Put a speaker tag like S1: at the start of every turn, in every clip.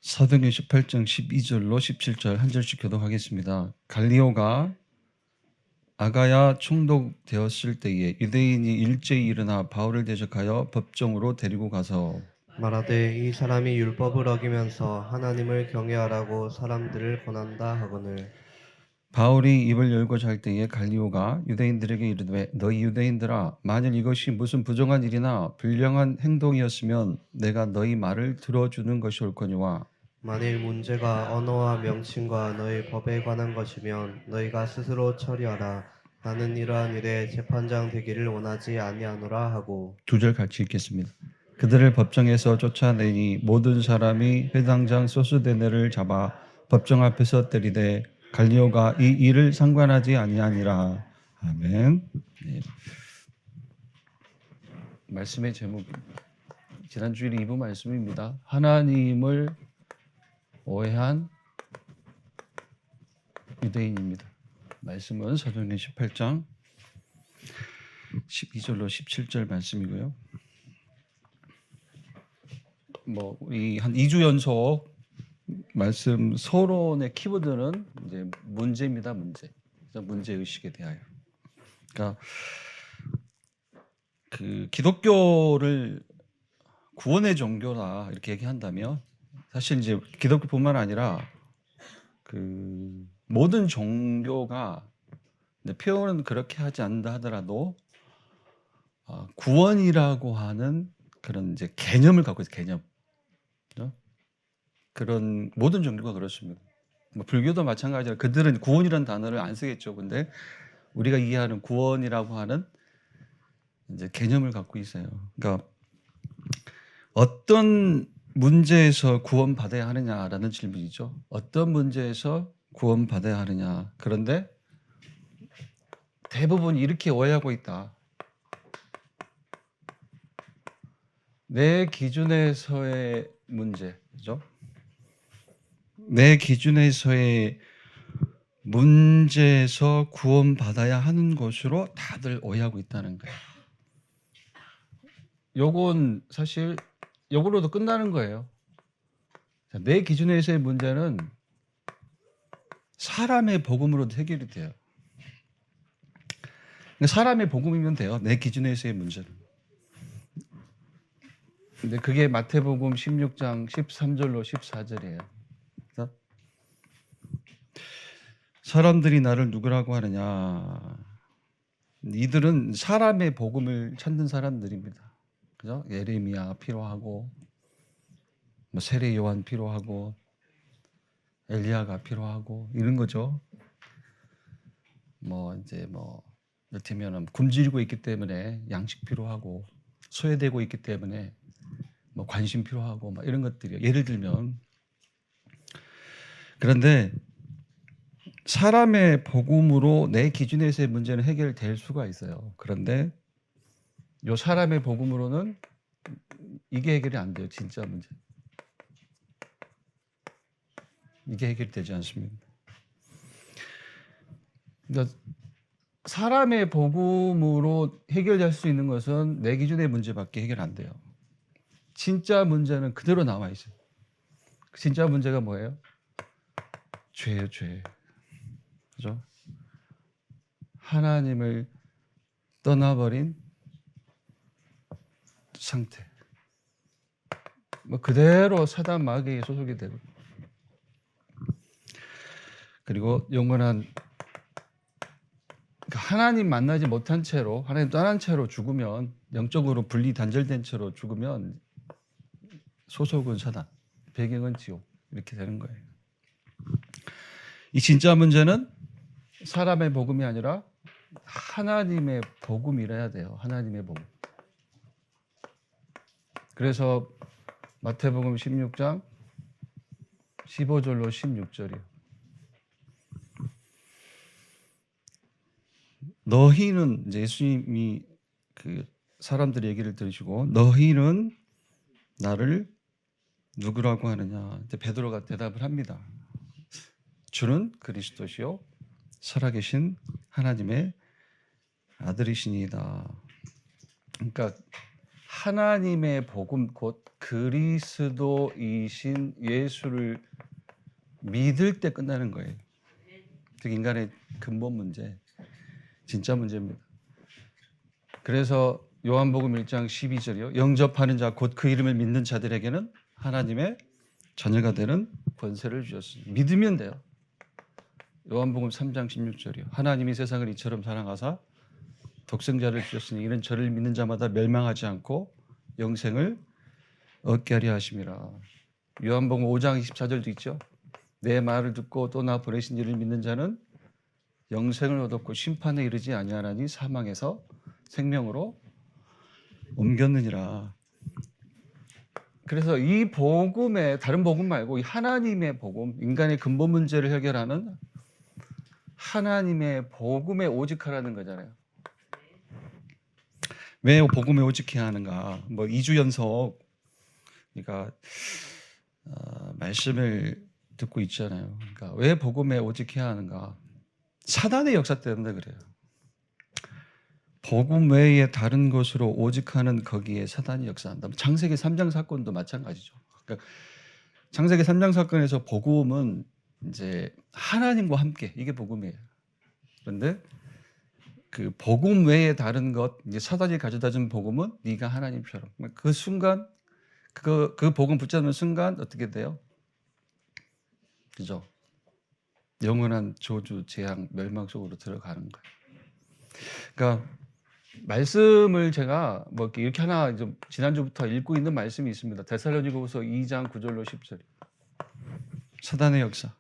S1: 사도행전 18장 12절로 17절 한 절씩 교독하겠습니다. 갈리오가 아가야 총독되었을 때에 유대인이 일제히 일어나 바울을 대적하여 법정으로 데리고 가서
S2: 말하되 이 사람이 율법을 어기면서 하나님을 경외하라고 사람들을 권한다 하거늘.
S1: 바울이 입을 열고 잘 때에 갈리오가 유대인들에게 이르되 너희 유대인들아 만일 이것이 무슨 부정한 일이나 불량한 행동이었으면 내가 너희 말을 들어주는 것이 옳거니와
S2: 만일 문제가 언어와 명칭과 너희 법에 관한 것이면 너희가 스스로 처리하라. 나는 이러한 일에 재판장 되기를 원하지 아니하노라 하고.
S1: 두 절 같이 읽겠습니다. 그들을 법정에서 쫓아내니 모든 사람이 회당장 소스데네를 잡아 법정 앞에서 때리되 갈리오가 이 일을 상관하지 아니하니라. 아멘. 네. 말씀의 제목 지난 주일 2부 말씀입니다. 하나님을 오해한 유대인입니다. 말씀은 사도행전 18장 12절로 17절 말씀이고요. 우리 한 2주 연속 말씀 서론의 키워드는 이제 문제입니다. 문제 의식에 대하여. 그러니까 그 기독교를 구원의 종교다 이렇게 얘기한다면 사실 이제 기독교뿐만 아니라 그 모든 종교가 표현은 그렇게 하지 않는다 하더라도 구원이라고 하는 그런 이제 개념을 갖고 있어요. 개념. 그렇죠? 그런 모든 종교가 그렇습니다. 불교도 마찬가지로 그들은 구원이라는 단어를 안 쓰겠죠. 근데 우리가 이해하는 구원이라고 하는 이제 개념을 갖고 있어요. 그러니까 어떤 문제에서 구원받아야 하느냐라는 질문이죠. 어떤 문제에서 구원받아야 하느냐. 그런데 대부분 이렇게 오해하고 있다. 내 기준에서의 문제, 그죠? 내 기준에서의 문제에서 구원받아야 하는 것으로 다들 오해하고 있다는 거예요. 요건 사실 요걸로도 끝나는 거예요. 내 기준에서의 문제는 사람의 복음으로도 해결이 돼요. 사람의 복음이면 돼요. 내 기준에서의 문제는. 근데 그게 마태복음 16장 13절로 14절이에요. 사람들이 나를 누구라고 하느냐. 이들은 사람의 복음을 찾는 사람들입니다. 그죠? 예레미야 필요하고, 세례 요한 필요하고, 엘리야가 필요하고, 이런 거죠. 이를테면 굶주리고 있기 때문에 양식 필요하고, 소외되고 있기 때문에 관심 필요하고, 이런 것들이요. 예를 들면. 그런데 사람의 복음으로 내 기준에서의 문제는 해결될 수가 있어요. 그런데 요 사람의 복음으로는 이게 해결이 안 돼요. 진짜 문제. 이게 해결되지 않습니다. 그러니까 사람의 복음으로 해결될 수 있는 것은 내 기준의 문제밖에 해결 안 돼요. 진짜 문제는 그대로 남아 있어요. 진짜 문제가 뭐예요? 죄예요, 죄. 그죠? 하나님을 떠나버린 상태. 그대로 사단 마귀에 소속이 되고. 그리고 영원한 하나님 만나지 못한 채로 하나님 떠난 채로 죽으면 영적으로 분리 단절된 채로 죽으면 소속은 사단, 배경은 지옥 이렇게 되는 거예요. 이 진짜 문제는 사람의 복음이 아니라 하나님의 복음이라야 돼요. 하나님의 복음. 그래서 마태복음 16장 15절로 16절이요. 너희는 이제 예수님이 그 사람들 얘기를 들으시고 너희는 나를 누구라고 하느냐. 이제 베드로가 대답을 합니다. 주는 그리스도시요 살아계신 하나님의 아들이시니이다. 그러니까 하나님의 복음 곧 그리스도이신 예수를 믿을 때 끝나는 거예요. 즉 인간의 근본 문제, 진짜 문제입니다. 그래서 요한복음 1장 12절이요. 영접하는 자 곧 그 이름을 믿는 자들에게는 하나님의 자녀가 되는 권세를 주셨으니 믿으면 돼요. 요한복음 3장 16절이요. 하나님이 세상을 이처럼 사랑하사 독생자를 주셨으니 이는 저를 믿는 자마다 멸망하지 않고 영생을 얻게 하려 하심이라. 요한복음 5장 24절도 있죠. 내 말을 듣고 또 나 보내신 이를 믿는 자는 영생을 얻었고 심판에 이르지 아니하나니 사망에서 생명으로 옮겼느니라. 그래서 이 복음에 다른 복음 말고 이 하나님의 복음, 인간의 근본 문제를 해결하는 하나님의 복음에 오직하라는 거잖아요. 왜 복음에 오직해야 하는가? 뭐 2주 연속 그러니까 말씀을 듣고 있잖아요. 그러니까 왜 복음에 오직해야 하는가? 사단의 역사 때문에 그래요. 복음 외에 다른 것으로 오직하는 거기에 사단이 역사한다. 창세기 3장 사건도 마찬가지죠. 그러니까 창세기 3장 사건에서 복음은 이제 하나님과 함께 이게 복음이에요. 그런데 그 복음 외에 다른 것, 이제 사단이 가져다준 복음은 네가 하나님처럼. 그 순간 그 복음 붙잡는 순간 어떻게 돼요? 그죠? 영원한 저주, 재앙, 멸망 속으로 들어가는 거예요. 그러니까 말씀을 제가 뭐 이렇게 하나 좀 지난주부터 읽고 있는 말씀이 있습니다. 데살로니가후서 2장 9절로 10절. 사단의 역사.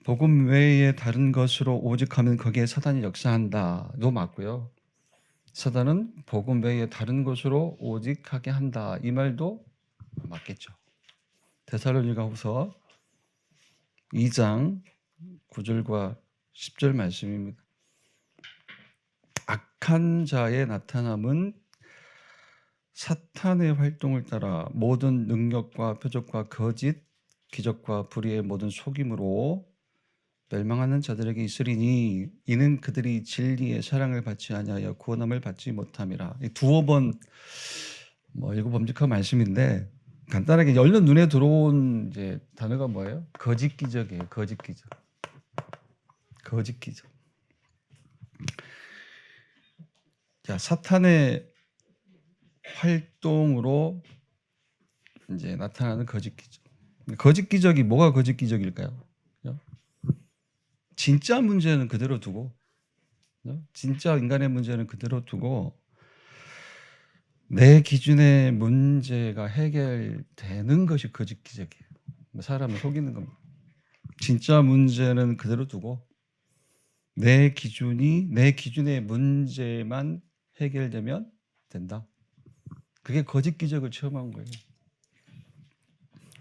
S1: 복음 외에 다른 것으로 오직하면 거기에 사단이 역사한다도 맞고요. 사단은 복음 외에 다른 것으로 오직하게 한다. 이 말도 맞겠죠. 데살로니가후서 2장 9절과 10절 말씀입니다. 악한 자의 나타남은 사탄의 활동을 따라 모든 능력과 표적과 거짓, 기적과 불의의 모든 속임으로 멸망하는 자들에게 있으리니 이는 그들이 진리의 사랑을 받지 아니하여 구원함을 받지 못함이라. 두어 번 읽어봄직한 말씀인데 간단하게 얼른 눈에 들어온 이제 단어가 뭐예요? 거짓 기적이에요. 거짓 기적. 거짓 기적. 자, 사탄의 활동으로 이제 나타나는 거짓 기적. 거짓 기적이 뭐가 거짓 기적일까요? 진짜 문제는 그대로 두고, 진짜 인간의 문제는 그대로 두고 내 기준의 문제가 해결되는 것이 거짓 기적이에요. 사람을 속이는 겁니다. 진짜 문제는 그대로 두고 내 기준의 문제만 해결되면 된다. 그게 거짓 기적을 체험한 거예요.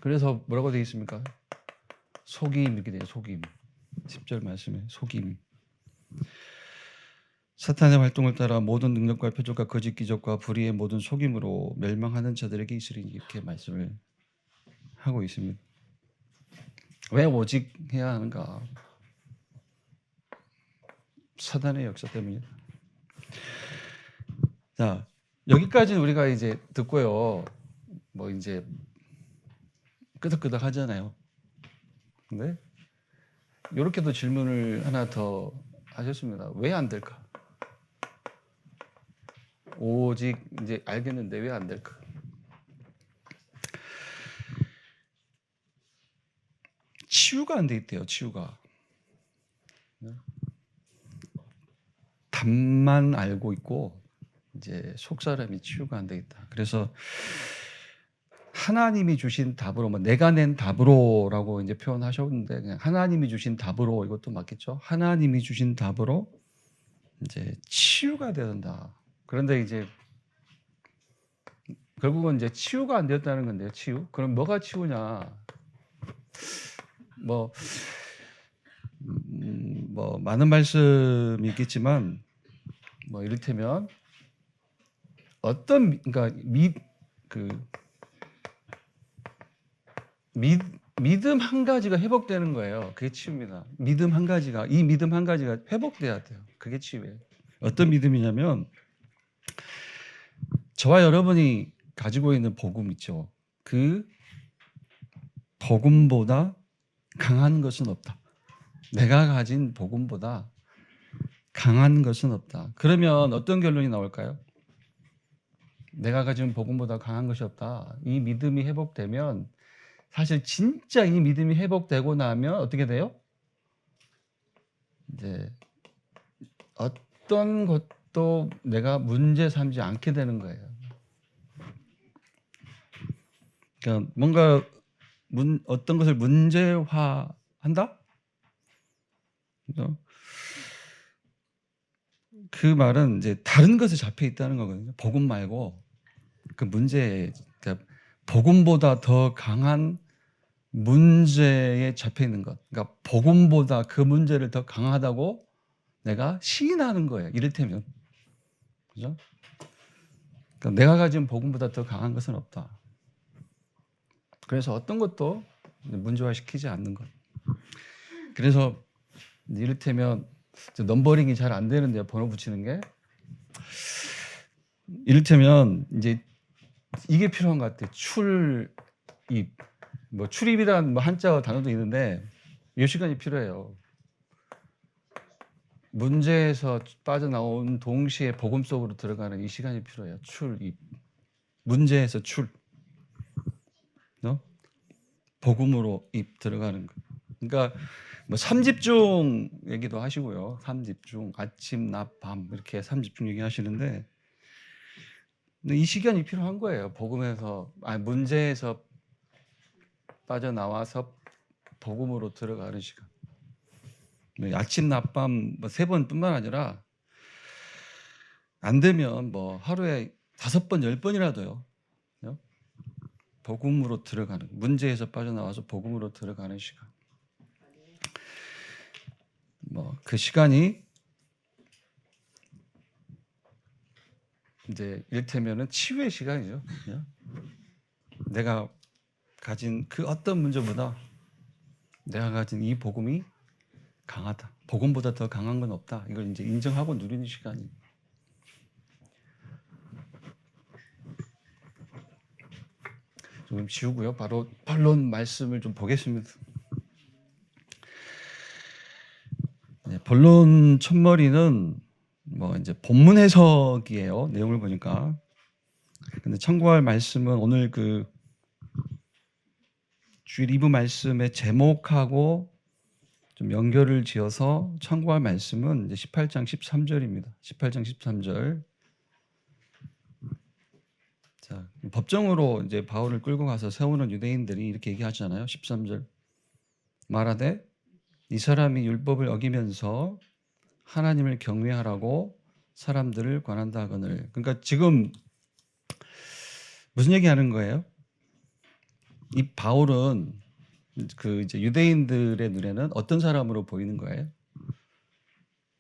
S1: 그래서 뭐라고 되어 있습니까? 속임 이렇게 돼요. 속임. 10절 말씀에 속임. 사탄의 활동을 따라 모든 능력과 표적과 거짓 기적과 불의의 모든 속임으로 멸망하는 자들에게 있으리니 이렇게 말씀을 하고 있습니다. 왜 오직 해야 하는가? 사단의 역사 때문이다. 자, 여기까지는 우리가 이제 듣고요. 뭐 이제 끄덕끄덕 하잖아요. 근데 이렇게도 질문을 하나 더 하셨습니다. 왜 안 될까? 오직 이제 알겠는데 왜 안 될까? 치유가 안 돼 있대요. 치유가. 답만 알고 있고 이제 속 사람이 치유가 안 돼 있다. 그래서 하나님이 주신 답으로 내가 낸 답으로라고 이제 표현하셨는데 그냥 하나님이 주신 답으로 이것도 맞겠죠? 하나님이 주신 답으로 이제 치유가 된다. 그런데 이제 결국은 이제 치유가 안 되었다는 건데요. 치유. 그럼 뭐가 치유냐? 뭐 많은 말씀이 있겠지만 이를테면 어떤 그러니까 믿음 한 가지가 회복되는 거예요. 그게 치유입니다. 믿음 한 가지가 회복돼야 돼요. 그게 치유예요. 어떤 믿음이냐면 저와 여러분이 가지고 있는 복음 있죠. 그 복음보다 강한 것은 없다. 내가 가진 복음보다 강한 것은 없다. 그러면 어떤 결론이 나올까요? 내가 가진 복음보다 강한 것이 없다. 이 믿음이 회복되면 사실 진짜 이 믿음이 회복되고 나면 어떻게 돼요? 이제 어떤 것도 내가 문제 삼지 않게 되는 거예요. 그러니까 뭔가 어떤 것을 문제화한다? 그죠? 그 말은 이제 다른 것에 잡혀 있다는 거거든요. 복음 말고 그 문제, 그러니까 복음보다 더 강한 문제에 잡혀 있는 것. 그러니까 복음보다 그 문제를 더 강하다고 내가 시인하는 거예요. 이를테면, 그죠? 그러니까 내가 가진 복음보다 더 강한 것은 없다. 그래서 어떤 것도 문제화시키지 않는 것. 그래서 이를테면 넘버링이 잘 안 되는데요. 번호 붙이는 게. 이를테면 이제 이게 필요한 것 같아요. 출입. 뭐 출입이란 뭐 한자 단어도 있는데 이 시간이 필요해요. 문제에서 빠져나온 동시에 복음 속으로 들어가는 이 시간이 필요해요. 출입. 문제에서 출. 복음으로 입 들어가는 거. 그러니까 뭐 삼집중 얘기도 하시고요. 삼집중, 아침, 낮, 밤 이렇게 삼집중 얘기하시는데 이 시간이 필요한 거예요. 복음에서 문제에서 빠져나와서 복음으로 들어가는 시간. 아침, 낮, 밤 세 번뿐만 아니라 안 되면 뭐 하루에 5번, 10번이라도요. 복음으로 들어가는, 문제에서 빠져나와서 복음으로 들어가는 시간. 뭐 그 시간이 이제 이를테면은 치유의 시간이죠. 내가 가진 그 어떤 문제보다 내가 가진 이 복음이 강하다. 복음보다 더 강한 건 없다. 이걸 이제 인정하고 누리는 시간이. 좀 지우고요. 바로 본론 말씀을 좀 보겠습니다. 본론 첫머리는 뭐 이제 본문 해석이에요. 내용을 보니까. 근데 참고할 말씀은 오늘 그 주일 2부 말씀의 제목하고 좀 연결을 지어서 참고할 말씀은 이제 18장 13절입니다. 18장 13절. 자, 법정으로 이제 바울을 끌고 가서 세우는 유대인들이 이렇게 얘기하잖아요. 13절. 말하되 이 사람이 율법을 어기면서 하나님을 경외하라고 사람들을 권한다 하거늘. 그러니까 지금 무슨 얘기하는 거예요? 이 바울은 그 이제 유대인들의 눈에는 어떤 사람으로 보이는 거예요?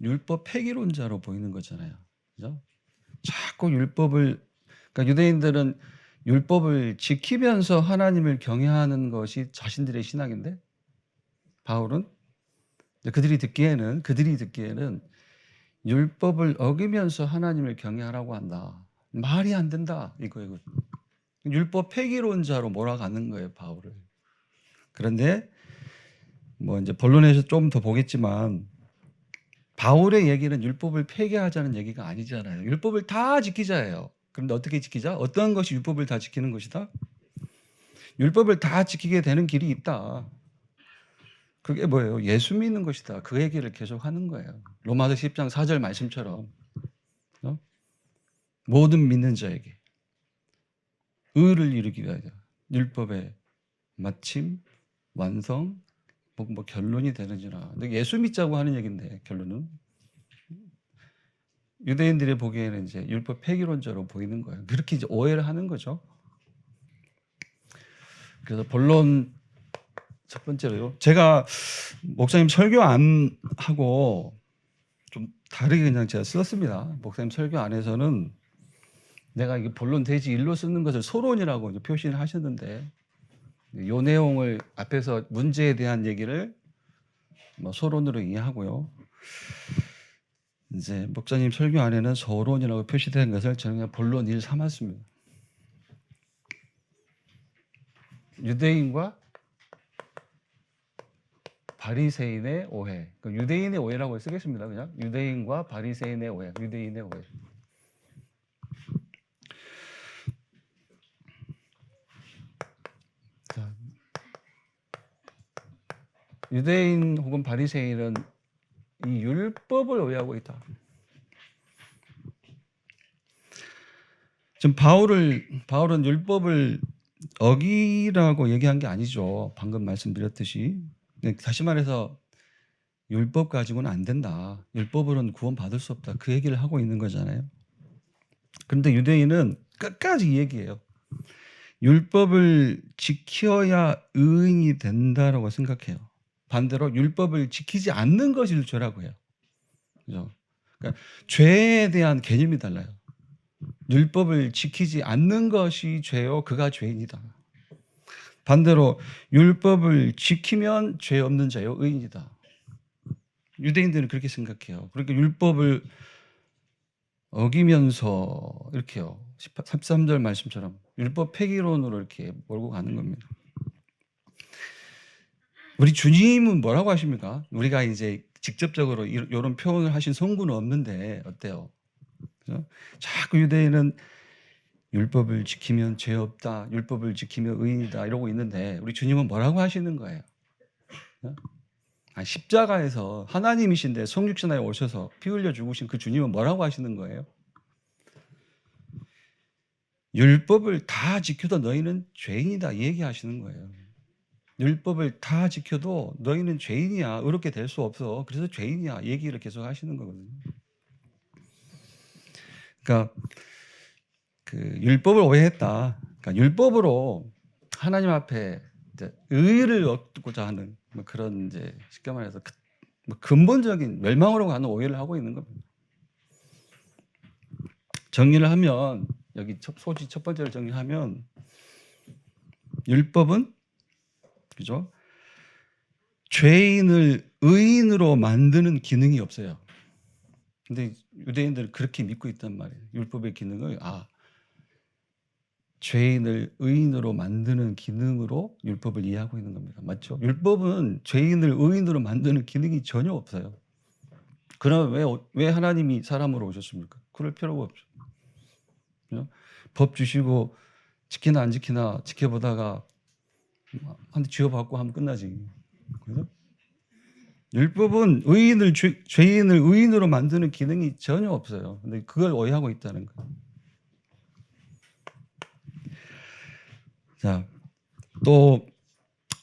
S1: 율법 폐기론자로 보이는 거잖아요. 그죠? 자꾸 율법을, 그러니까 유대인들은 율법을 지키면서 하나님을 경외하는 것이 자신들의 신앙인데 바울은 그들이 듣기에는 율법을 어기면서 하나님을 경외하라고 한다. 말이 안 된다. 이거예요. 율법 폐기론자로 몰아가는 거예요, 바울을. 그런데 뭐 이제 본론에서 좀 더 보겠지만 바울의 얘기는 율법을 폐기하자는 얘기가 아니잖아요. 율법을 다 지키자예요. 그런데 어떻게 지키자? 어떤 것이 율법을 다 지키는 것이다? 율법을 다 지키게 되는 길이 있다. 그게 뭐예요? 예수 믿는 것이다. 그 얘기를 계속 하는 거예요. 로마서 10장 4절 말씀처럼 모든 믿는 자에게 의를 이루기 위하여 율법의 마침, 완성, 뭐 결론이 되는지라. 근데 예수 믿자고 하는 얘기인데 결론은 유대인들이 보기에는 이제 율법 폐기론자로 보이는 거예요. 그렇게 이제 오해를 하는 거죠. 그래서 본론 첫 번째로요. 제가 목사님 설교 안 하고 좀 다르게 그냥 제가 썼습니다. 목사님 설교 안에서는 내가 이게 본론 대지 일로 쓰는 것을 소론이라고 이제 표시를 하셨는데 이 내용을 앞에서 문제에 대한 얘기를 뭐 소론으로 이해하고요. 이제 목사님 설교 안에는 서론이라고 표시된 것을 저는 그냥 본론 1 삼았습니다. 유대인과 바리새인의 오해. 유대인의 오해라고 쓰겠습니다. 그냥 유대인과 바리새인의 오해. 유대인의 오해. 자, 유대인 혹은 바리새인은 이 율법을 오해하고 있다. 지금 바울은 율법을 어기라고 얘기한 게 아니죠. 방금 말씀드렸듯이. 다시 말해서 율법 가지고는 안 된다. 율법으로는 구원받을 수 없다. 그 얘기를 하고 있는 거잖아요. 그런데 유대인은 끝까지 이 얘기해요. 율법을 지켜야 의인이 된다라고 생각해요. 반대로 율법을 지키지 않는 것이 죄라고 해요. 그죠? 그러니까 죄에 대한 개념이 달라요. 율법을 지키지 않는 것이 죄요, 그가 죄인이다. 반대로 율법을 지키면 죄 없는 자요, 의인이다. 유대인들은 그렇게 생각해요. 그러니까 율법을 어기면서 이렇게요. 13절 말씀처럼 율법 폐기론으로 이렇게 몰고 가는 겁니다. 우리 주님은 뭐라고 하십니까? 우리가 이제 직접적으로 이런 표현을 하신 성구는 없는데 어때요? 그죠? 자꾸 유대인은 율법을 지키면 죄 없다, 율법을 지키면 의인이다 이러고 있는데 우리 주님은 뭐라고 하시는 거예요? 십자가에서 하나님이신데 성육신하에 오셔서 피 흘려 죽으신 그 주님은 뭐라고 하시는 거예요? 율법을 다 지켜도 너희는 죄인이다 얘기하시는 거예요. 율법을 다 지켜도 너희는 죄인이야. 의롭게 될 수 없어. 그래서 죄인이야. 얘기를 계속 하시는 거거든요. 그러니까 그 율법을 오해했다. 그러니까 율법으로 하나님 앞에 이제 의를 얻고자 하는 뭐 그런 이제 쉽게 말해서 뭐 근본적인 멸망으로 가는 오해를 하고 있는 겁니다. 정리를 하면 여기 소지 첫 번째를 정리하면 율법은 그죠? 죄인을 의인으로 만드는 기능이 없어요. 근데 유대인들은 그렇게 믿고 있단 말이에요. 율법의 기능을 죄인을 의인으로 만드는 기능으로 율법을 이해하고 있는 겁니다. 맞죠? 율법은 죄인을 의인으로 만드는 기능이 전혀 없어요. 그럼 왜 하나님이 사람으로 오셨습니까? 그럴 필요가 없죠. 그죠? 법 주시고 지키나 안 지키나 지켜보다가 한 대 쥐어받고 하면 끝나지. 그죠? 율법은 죄인을 의인으로 만드는 기능이 전혀 없어요. 근데 그걸 오해하고 있다는 거예요. 자, 또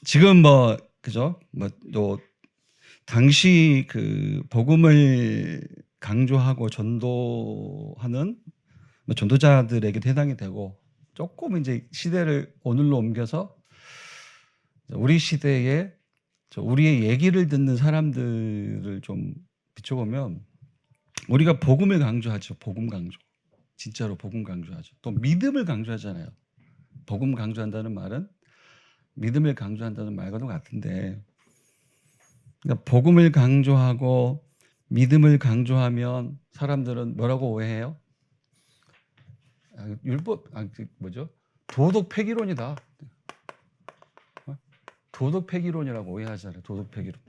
S1: 지금 그죠? 또 당시 그 복음을 강조하고 전도하는 전도자들에게 해당이 되고 조금 이제 시대를 오늘로 옮겨서 우리 시대에 우리의 얘기를 듣는 사람들을 좀 비춰보면 우리가 복음을 강조하죠. 복음 강조. 진짜로 복음 강조하죠. 또 믿음을 강조하잖아요. 복음 강조한다는 말은 믿음을 강조한다는 말과도 같은데 그러니까 복음을 강조하고 믿음을 강조하면 사람들은 뭐라고 오해해요? 율법 도덕 폐기론이다. 도덕 폐기론이라고 오해하잖아요. 도덕 폐기론.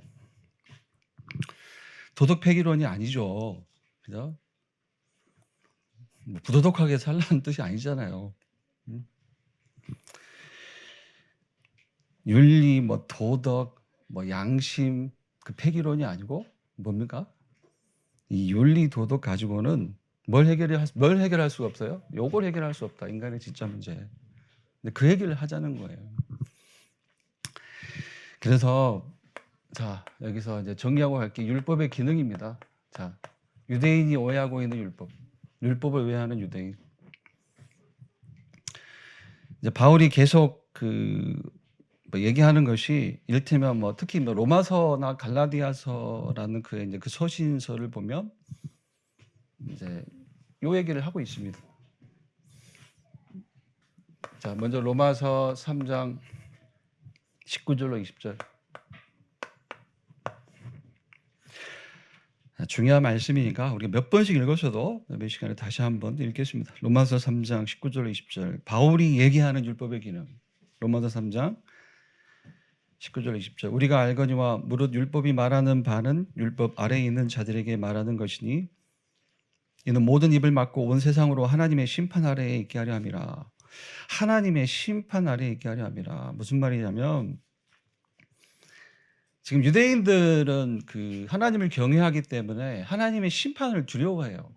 S1: 도덕 폐기론이 아니죠. 그죠? 부도덕하게 살라는 뜻이 아니잖아요. 윤리, 도덕, 양심 그 폐기론이 아니고 뭡니까? 이 윤리 도덕 가지고는 뭘 해결할 수가 없어요? 요걸 해결할 수 없다. 인간의 진짜 문제. 근데 그 얘기를 하자는 거예요. 그래서 자, 여기서 이제 정리하고 갈게. 율법의 기능입니다. 자, 유대인이 오해하고 있는 율법. 율법을 오해하는 유대인. 이제 바울이 계속 얘기하는 것이 이를테면 특히 로마서나 갈라디아서라는 이제 그 서신서를 보면 이제 요 얘기를 하고 있습니다. 자, 먼저 로마서 3장 19절로 20절. 중요한 말씀이니까 우리가 몇 번씩 읽어서도 몇 시간에 다시 한번 읽겠습니다. 로마서 3장 19절 20절 바울이 얘기하는 율법의 기능. 로마서 3장 19절 20절 우리가 알거니와 무릇 율법이 말하는 바는 율법 아래에 있는 자들에게 말하는 것이니 이는 모든 입을 막고 온 세상으로 하나님의 심판 아래에 있게 하려 함이라. 하나님의 심판 아래에 있게 하려 함이라. 무슨 말이냐면 지금 유대인들은 그 하나님을 경외하기 때문에 하나님의 심판을 두려워해요.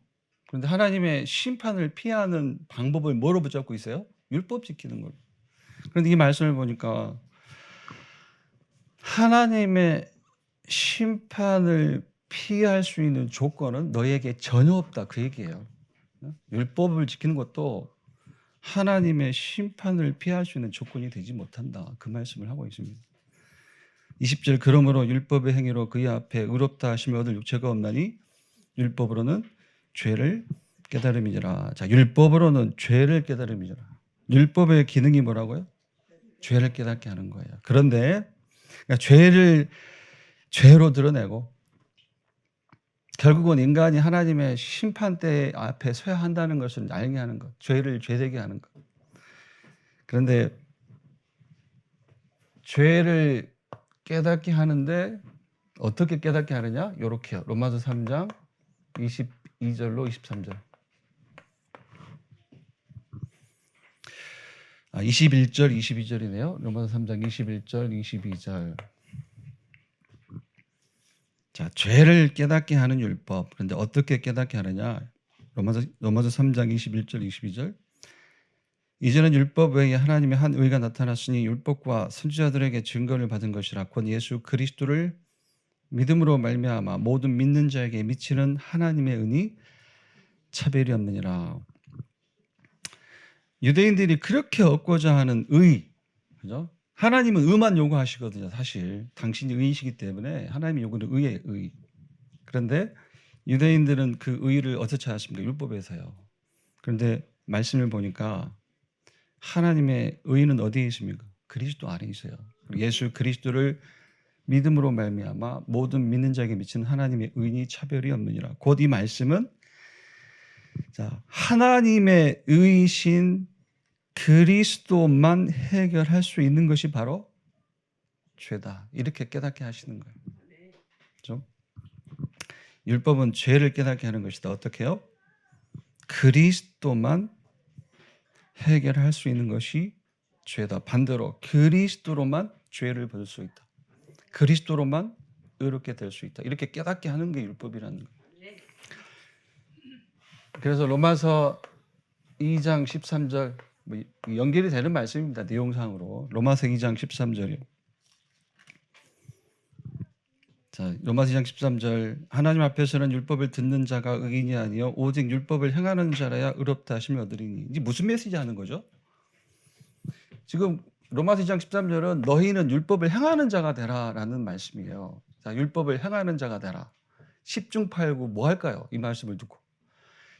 S1: 그런데 하나님의 심판을 피하는 방법을 뭐로 붙잡고 있어요? 율법 지키는 걸로. 그런데 이 말씀을 보니까 하나님의 심판을 피할 수 있는 조건은 너에게 전혀 없다. 그 얘기예요. 율법을 지키는 것도 하나님의 심판을 피할 수 있는 조건이 되지 못한다. 그 말씀을 하고 있습니다. 20절 그러므로 율법의 행위로 그의 앞에 의롭다 하심을 얻을 육체가 없나니 율법으로는 죄를 깨달음이니라. 자, 율법으로는 죄를 깨달음이니라. 율법의 기능이 뭐라고요? 죄를 깨닫게 하는 거예요. 그런데 그러니까 죄를 죄로 드러내고 결국은 인간이 하나님의 심판대 앞에 서야 한다는 것을 알게 하는 것. 죄를 죄되게 하는 것. 그런데 죄를 깨닫게 하는데 어떻게 깨닫게 하느냐? 요렇게요. 로마서 3장 22절로 23절. 21절 22절이네요. 로마서 3장 21절 22절. 자, 죄를 깨닫게 하는 율법. 그런데 어떻게 깨닫게 하느냐? 로마서 3장 21절 22절. 이제는 율법 외에 하나님의 한 의가 나타났으니 율법과 선지자들에게 증거를 받은 것이라. 곧 예수 그리스도를 믿음으로 말미암아 모든 믿는 자에게 미치는 하나님의 은이 차별이 없느니라. 유대인들이 그렇게 얻고자 하는 의, 그죠? 하나님은 의만 요구하시거든요. 사실 당신이 의이시기 때문에 하나님이 요구는 의의 의. 그런데 유대인들은 그 의를 어디서 찾았습니까? 율법에서요. 그런데 말씀을 보니까 하나님의 의는 어디에 있습니까? 그리스도 안에 있어요. 예수 그리스도를 믿음으로 말미암아 모든 믿는 자에게 미치는 하나님의 의니 차별이 없느니라. 곧 이 말씀은 자, 하나님의 의이신 그리스도만 해결할 수 있는 것이 바로 죄다. 이렇게 깨닫게 하시는 거예요. 그렇죠? 율법은 죄를 깨닫게 하는 것이다. 어떻게 해요? 그리스도만 해결할 수 있는 것이 죄다. 반대로 그리스도로만 죄를 벗을 수 있다. 그리스도로만 의롭게 될 수 있다. 이렇게 깨닫게 하는 게 율법이라는 거예요. 그래서 로마서 2장 13절 연결이 되는 말씀입니다. 내용상으로. 로마서 2장 13절이요. 자, 로마서 2장 13절 하나님 앞에서는 율법을 듣는 자가 의인이 아니요 오직 율법을 행하는 자라야 의롭다 하심을 얻으리니. 이게 무슨 메시지 하는 거죠? 지금 로마서 2장 13절은 너희는 율법을 행하는 자가 되라라는 말씀이에요. 자, 율법을 행하는 자가 되라. 10중 8구 뭐 할까요? 이 말씀을 듣고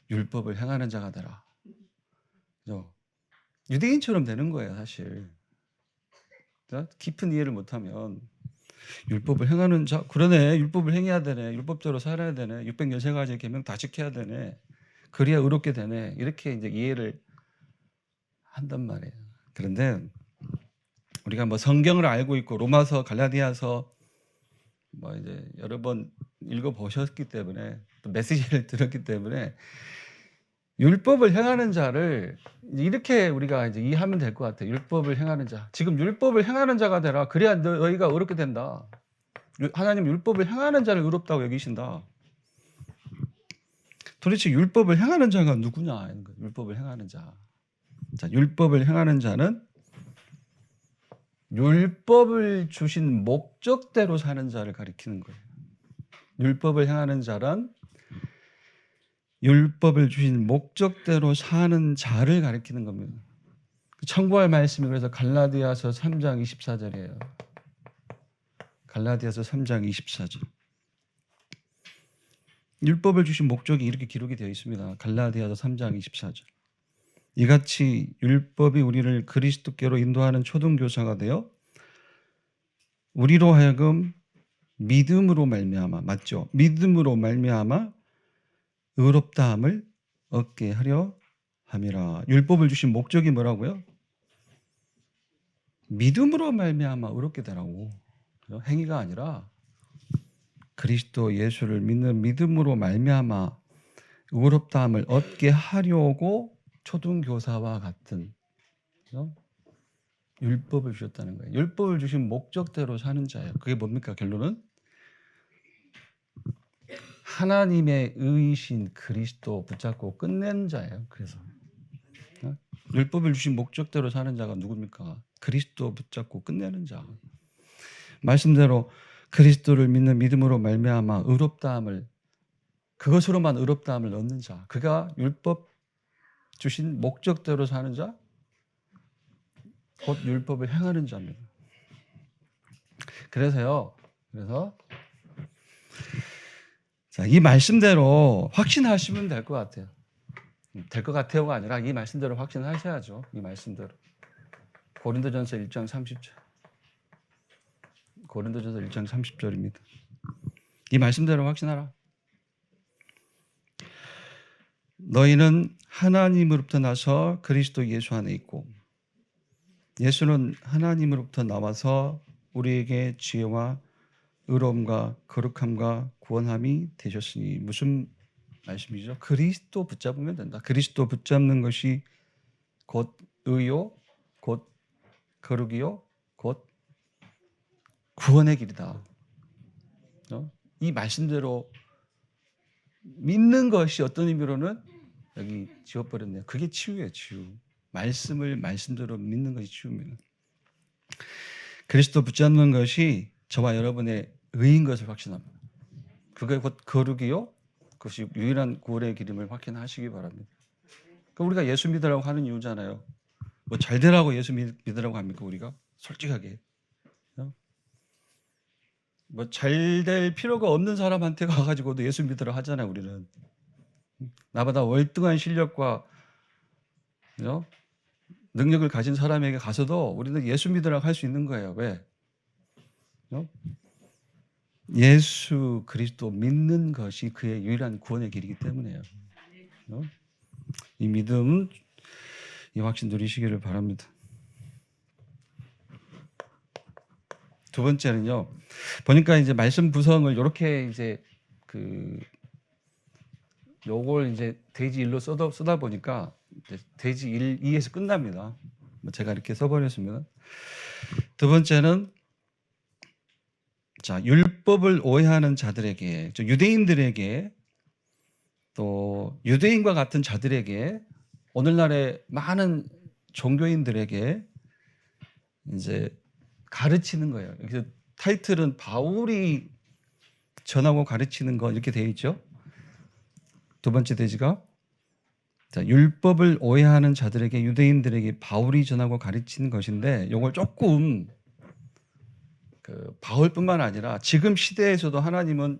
S1: 율법을 행하는 자가 되라. 그죠? 유대인처럼 되는 거예요, 사실. 깊은 이해를 못하면 율법을 행하는 자, 그러네. 율법을 행해야 되네. 율법대로 살아야 되네. 613가지 계명 다 지켜야 되네. 그래야 의롭게 되네. 이렇게 이제 이해를 한단 말이에요. 그런데 우리가 뭐 성경을 알고 있고 로마서, 갈라디아서 뭐 이제 여러 번 읽어 보셨기 때문에 또 메시지를 들었기 때문에 율법을 행하는 자를 이렇게 우리가 이제 이해하면 될 것 같아요. 율법을 행하는 자. 지금 율법을 행하는 자가 되라. 그래야 너희가 의롭게 된다. 하나님 율법을 행하는 자를 의롭다고 여기신다. 도대체 율법을 행하는 자가 누구냐? 율법을 행하는 자. 자, 율법을 행하는 자는 율법을 주신 목적대로 사는 자를 가리키는 거예요. 율법을 행하는 자란 율법을 주신 목적대로 사는 자를 가리키는 겁니다. 참고할 말씀이 그래서 갈라디아서 3장 24절이에요. 갈라디아서 3장 24절. 율법을 주신 목적이 이렇게 기록이 되어 있습니다. 갈라디아서 3장 24절. 이같이 율법이 우리를 그리스도께로 인도하는 초등교사가 되어 우리로 하여금 믿음으로 말미암아, 맞죠? 믿음으로 말미암아 의롭다함을 얻게 하려 함이라. 율법을 주신 목적이 뭐라고요? 믿음으로 말미암아 의롭게 되라고. 행위가 아니라 그리스도 예수를 믿는 믿음으로 말미암아 의롭다함을 얻게 하려고 초등교사와 같은 율법을 주셨다는 거예요. 율법을 주신 목적대로 사는 자예요. 그게 뭡니까? 결론은 하나님의 의이신 그리스도 붙잡고 끝낸 자예요. 그래서 율법을 주신 목적대로 사는 자가 누굽니까? 그리스도 붙잡고 끝내는 자. 말씀대로 그리스도를 믿는 믿음으로 말미암아 의롭다함을, 그것으로만 의롭다함을 얻는 자. 그가 율법 주신 목적대로 사는 자, 곧 율법을 행하는 자입니다. 그래서 자, 이 말씀대로 확신하시면 될 것 같아요. 될 것 같아요가 아니라 이 말씀대로 확신하셔야죠. 이 말씀대로. 고린도전서 1장 30절. 고린도전서 1장 30절입니다. 이 말씀대로 확신하라. 너희는 하나님으로부터 나서 그리스도 예수 안에 있고 예수는 하나님으로부터 나와서 우리에게 지혜와 의로움과 거룩함과 구원함이 되셨으니. 무슨 말씀이죠? 그리스도 붙잡으면 된다. 그리스도 붙잡는 것이 곧 의요, 곧 거룩이요, 곧 구원의 길이다. 이 말씀대로 믿는 것이 어떤 의미로는 여기 지워버렸네요. 그게 치유예요. 치유. 말씀을 말씀대로 믿는 것이 치유입니다. 그리스도 붙잡는 것이 저와 여러분의 의인 것을 확신합니다. 그게 곧 거룩이요, 그것이 유일한 구원의 길임을 확신하시기 바랍니다. 그러니까 우리가 예수 믿으라고 하는 이유잖아요. 뭐 잘 되라고 예수 믿으라고 합니까? 우리가 솔직하게 뭐 잘 될 필요가 없는 사람한테 가가지고도 예수 믿으라고 하잖아요. 우리는 나보다 월등한 실력과 능력을 가진 사람에게 가서도 우리는 예수 믿으라고 할 수 있는 거예요. 왜? 예수 그리스도 믿는 것이 그의 유일한 구원의 길이기 때문에요. 이 믿음, 이 확신 누리시기를 바랍니다. 두 번째는요. 보니까 이제 말씀 구성을 이렇게 이제 요걸 이제 대지 1로 쓰다 보니까 이제 대지 1, 2에서 끝납니다. 제가 이렇게 써버렸습니다. 두 번째는 자, 율법을 오해하는 자들에게, 유대인들에게, 또 유대인과 같은 자들에게, 오늘날의 많은 종교인들에게 이제 가르치는 거예요. 여기서 타이틀은 바울이 전하고 가르치는 거 이렇게 되어 있죠. 두 번째 대지가 자, 율법을 오해하는 자들에게, 유대인들에게 바울이 전하고 가르치는 것인데, 이걸 조금 바울뿐만 아니라 지금 시대에서도 하나님은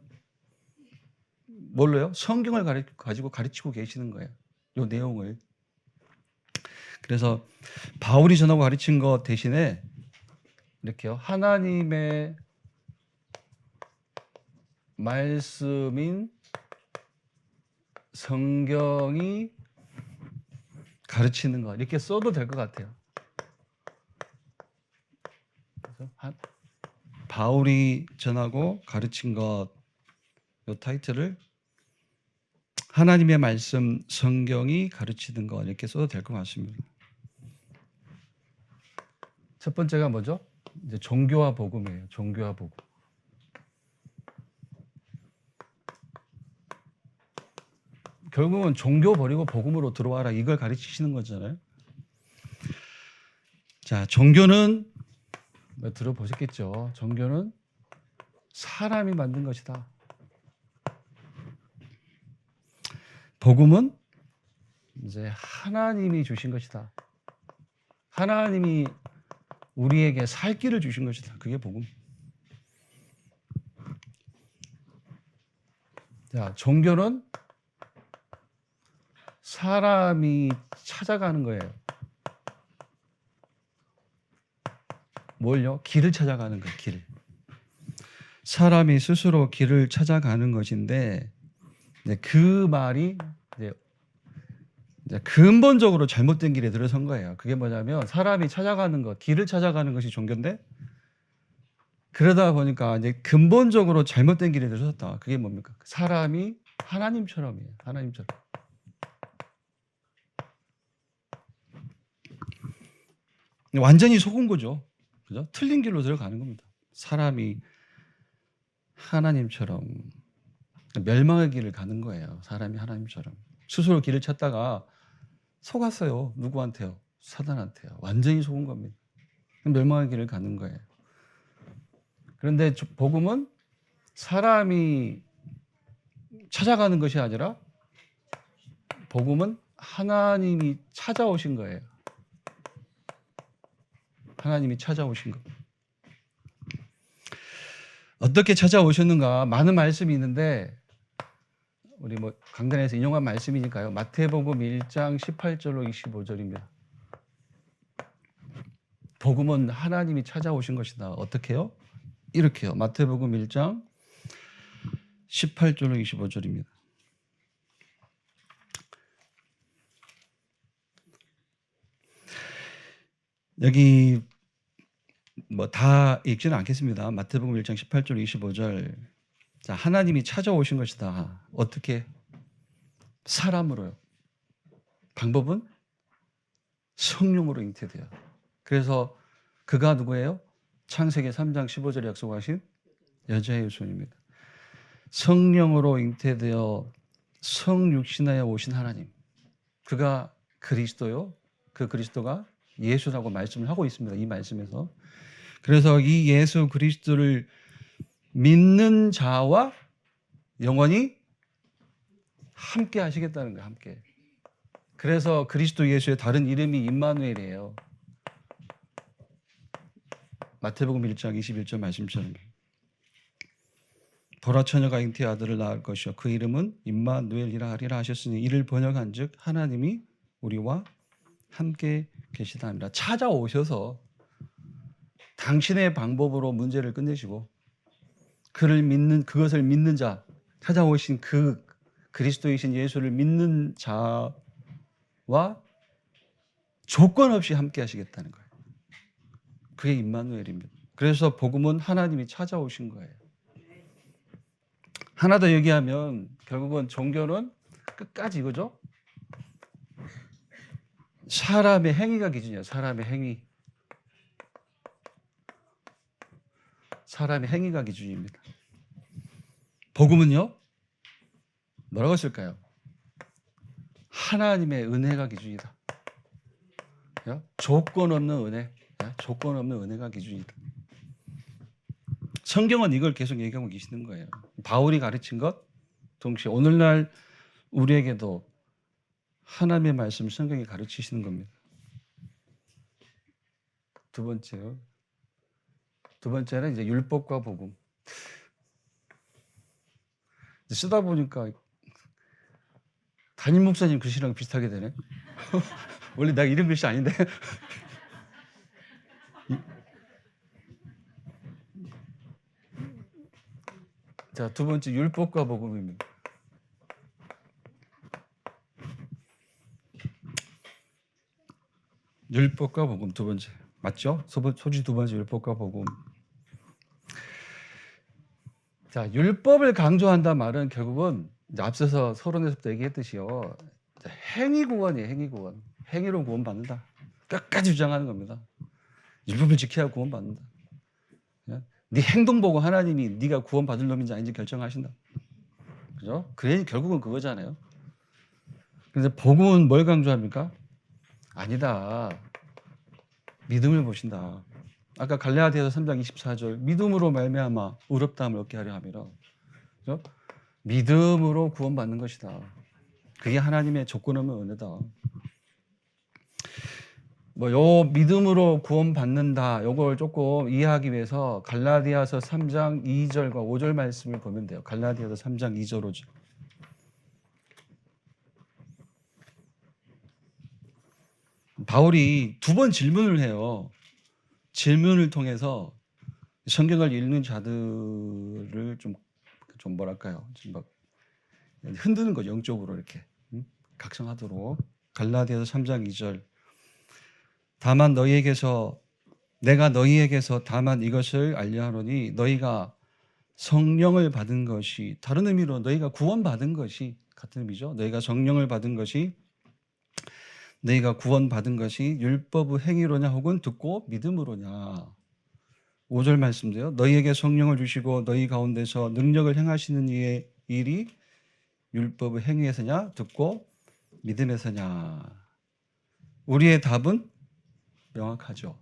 S1: 뭘로요? 성경을 가지고 가르치고 계시는 거예요. 이 내용을. 그래서 바울이 전하고 가르친 것 대신에 이렇게요. 하나님의 말씀인 성경이 가르치는 것 이렇게 써도 될 것 같아요. 그래서 바울이 전하고 가르친 것 이 타이틀을 하나님의 말씀 성경이 가르치는 것 이렇게 써도 될 것 같습니다. 첫 번째가 뭐죠? 이제 종교와 복음이에요. 종교와 복음. 결국은 종교 버리고 복음으로 들어와라 이걸 가르치시는 거잖아요. 자, 종교는 들어보셨겠죠. 종교는 사람이 만든 것이다. 복음은 이제 하나님이 주신 것이다. 하나님이 우리에게 살 길을 주신 것이다. 그게 복음. 자, 종교는 사람이 찾아가는 거예요. 뭘요? 길을 찾아가는 거예요. 길. 사람이 스스로 길을 찾아가는 것인데 그 말이 이제 근본적으로 잘못된 길에 들어선 거예요. 그게 뭐냐면 사람이 찾아가는 것, 길을 찾아가는 것이 종교인데 그러다 보니까 이제 근본적으로 잘못된 길에 들어섰다. 그게 뭡니까? 사람이 하나님처럼이에요. 하나님처럼. 완전히 속은 거죠. 그죠? 틀린 길로 들어가는 겁니다. 사람이 하나님처럼 멸망의 길을 가는 거예요. 사람이 하나님처럼. 스스로 길을 찾다가 속았어요. 누구한테요? 사단한테요. 완전히 속은 겁니다. 멸망의 길을 가는 거예요. 그런데 복음은 사람이 찾아가는 것이 아니라 복음은 하나님이 찾아오신 거예요. 하나님이 찾아오신 것. 어떻게 찾아오셨는가? 많은 말씀이 있는데 우리 강단에서 인용한 말씀이니까요. 마태복음 1장 18절로 25절입니다. 복음은 하나님이 찾아오신 것이다. 어떻게요? 이렇게요. 마태복음 1장 18절로 25절입니다. 여기 다 읽지는 않겠습니다. 마태복음 1장 18절 25절. 자, 하나님이 찾아오신 것이다. 어떻게? 사람으로요. 방법은 성령으로 잉태돼요. 그래서 그가 누구예요? 창세기 3장 15절에 약속하신 여자의 후손입니다. 성령으로 잉태되어 성육신하여 오신 하나님. 그가 그리스도요. 그 그리스도가 예수라고 말씀을 하고 있습니다. 이 말씀에서. 그래서 이 예수 그리스도를 믿는 자와 영원히 함께 하시겠다는 거예요. 함께. 그래서 그리스도 예수의 다른 이름이 임마누엘이에요. 마태복음 1장 21절 말씀처럼. 보라 처녀가 잉태의 아들을 낳을 것이요 그 이름은 임마누엘이라 하리라 하셨으니 이를 번역한즉 하나님이 우리와 함께 계시다 합니다. 찾아오셔서 당신의 방법으로 문제를 끝내시고 그것을 믿는 자, 찾아오신 그 그리스도이신 예수를 믿는 자와 조건 없이 함께 하시겠다는 거예요. 그게 임마누엘입니다. 그래서 복음은 하나님이 찾아오신 거예요. 하나 더 얘기하면 결국은 종교는 끝까지 이거죠. 사람의 행위가 기준이에요. 사람의 행위. 사람의 행위가 기준입니다. 복음은요. 뭐라고 쓸까요? 하나님의 은혜가 기준이다. 조건 없는 은혜. 조건 없는 은혜가 기준이다. 성경은 이걸 계속 얘기하고 계시는 거예요. 바울이 가르친 것 동시에 오늘날 우리에게도 하나님의 말씀 성경이 가르치시는 겁니다. 두 번째는 이제 율법과 복음. 쓰다 보니까 담임 목사님 글씨랑 비슷하게 되네. 원래 내가 이런 글씨 아닌데. 자, 두 번째 율법과 복음입니다. 율법과 복음 두 번째. 맞죠? 소지 두 번째 율법과 복음. 자, 율법을 강조한다 말은 결국은 이제 앞서서 서론에서부터 얘기했듯이요. 행위 구원이에요. 행위 구원. 행위로 구원받는다. 끝까지 주장하는 겁니다. 율법을 지켜야 구원받는다. 네 행동 보고 하나님이 네가 구원받을 놈인지 아닌지 결정하신다. 그죠? 그래 결국은 그거잖아요. 그런데 복음은 뭘 강조합니까? 아니다. 믿음을 보신다. 아까 갈라디아서 3장 24절 믿음으로 말미암아 의롭다함을 얻게 하려 함이라. 그죠? 믿음으로 구원받는 것이다. 그게 하나님의 조건 없는 은혜다. 요 믿음으로 구원받는다. 요걸 조금 이해하기 위해서 갈라디아서 3장 2절과 5절 말씀을 보면 돼요. 갈라디아서 3장 2절 5절. 바울이 두 번 질문을 해요. 질문을 통해서 성경을 읽는 자들을 좀 뭐랄까요? 좀 막 흔드는 거죠. 영적으로 이렇게 각성하도록. 갈라디아서 3장 2절. 다만 내가 너희에게서 다만 이것을 알려하노니 너희가 성령을 받은 것이, 다른 의미로 너희가 구원받은 것이, 같은 의미죠. 너희가 구원받은 것이 율법의 행위로냐 혹은 듣고 믿음으로냐. 5절 말씀대요. 너희에게 성령을 주시고 너희 가운데서 능력을 행하시는 이의 일이 율법의 행위에서냐 듣고 믿음에서냐. 우리의 답은 명확하죠.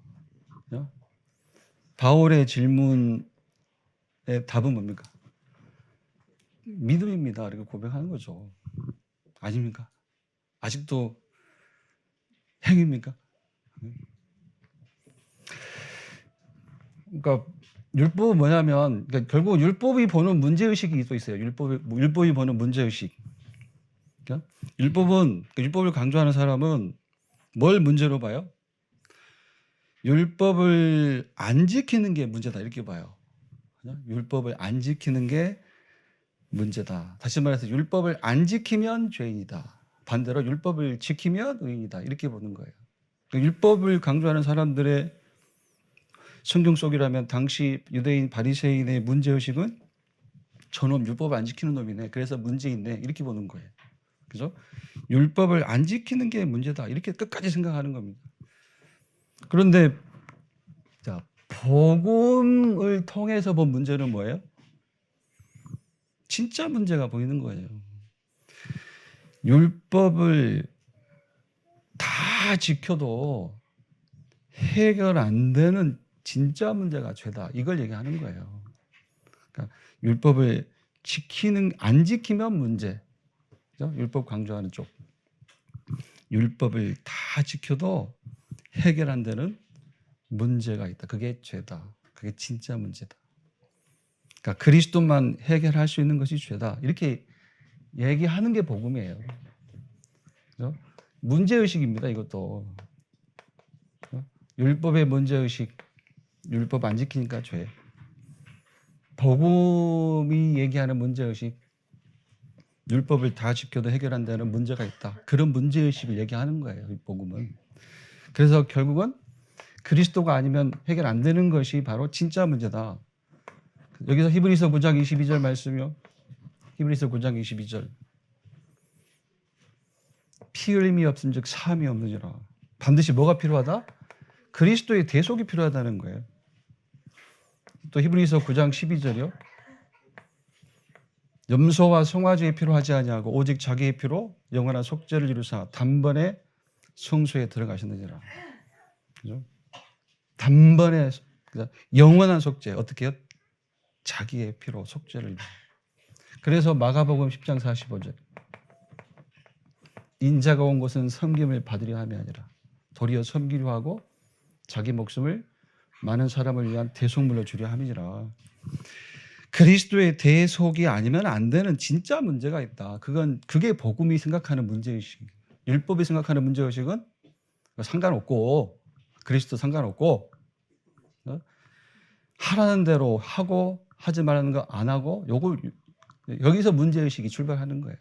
S1: 바울의 질문의 답은 뭡니까? 믿음입니다. 이렇게 고백하는 거죠. 아닙니까? 아직도 행위입니까? 그러니까 율법은 뭐냐면, 그러니까 결국 율법이 보는 문제의식이 또 있어요. 율법이 보는 문제의식. 그러니까 율법을 강조하는 사람은 뭘 문제로 봐요? 율법을 안 지키는 게 문제다 이렇게 봐요. 율법을 안 지키는 게 문제다. 다시 말해서 율법을 안 지키면 죄인이다. 반대로 율법을 지키면 의인이다. 이렇게 보는 거예요. 그러니까 율법을 강조하는 사람들의 성경 속이라면 당시 유대인 바리새인의 문제의식은 저놈 율법 안 지키는 놈이네. 그래서 문제 있네. 이렇게 보는 거예요. 그죠? 율법을 안 지키는 게 문제다. 이렇게 끝까지 생각하는 겁니다. 그런데 자, 복음을 통해서 본 문제는 뭐예요? 진짜 문제가 보이는 거예요. 율법을 다 지켜도 해결 안 되는 진짜 문제가 죄다. 이걸 얘기하는 거예요. 그러니까 율법을 안 지키면 문제. 그죠? 율법 강조하는 쪽. 율법을 다 지켜도 해결 안 되는 문제가 있다. 그게 죄다. 그게 진짜 문제다. 그러니까 그리스도만 해결할 수 있는 것이 죄다. 이렇게 얘기하는 게 복음이에요. 그죠? 문제의식입니다. 이것도. 율법의 문제의식. 율법 안 지키니까 죄. 복음이 얘기하는 문제의식. 율법을 다 지켜도 해결 안 되는 문제가 있다. 그런 문제의식을 얘기하는 거예요. 이 복음은. 그래서 결국은 그리스도가 아니면 해결 안 되는 것이 바로 진짜 문제다. 여기서 히브리서 9장 22절 말씀이요. 히브리서 9장 22절. 피 흘림이 없은즉 사함이 없느니라. 반드시 뭐가 필요하다? 그리스도의 대속이 필요하다는 거예요. 또 히브리서 9장 12절이요. 염소와 송아지의 피로 하지 아니하고 오직 자기의 피로 영원한 속죄를 이루사 단번에 성소에 들어가셨느니라. 그죠? 단번에 영원한 속죄. 어떻게 해요? 자기의 피로 속죄를 이루사. 그래서 마가복음 10장 45절. 인자가 온 것은 섬김을 받으려 함이 아니라 도리어 섬기려 하고 자기 목숨을 많은 사람을 위한 대속물로 주려 함이니라. 그리스도의 대속이 아니면 안 되는 진짜 문제가 있다. 그게 복음이 생각하는 문제의식. 율법이 생각하는 문제의식은 상관없고 그리스도 상관없고 하라는 대로 하고 하지 말라는 거 안 하고 여기서 문제의식이 출발하는 거예요.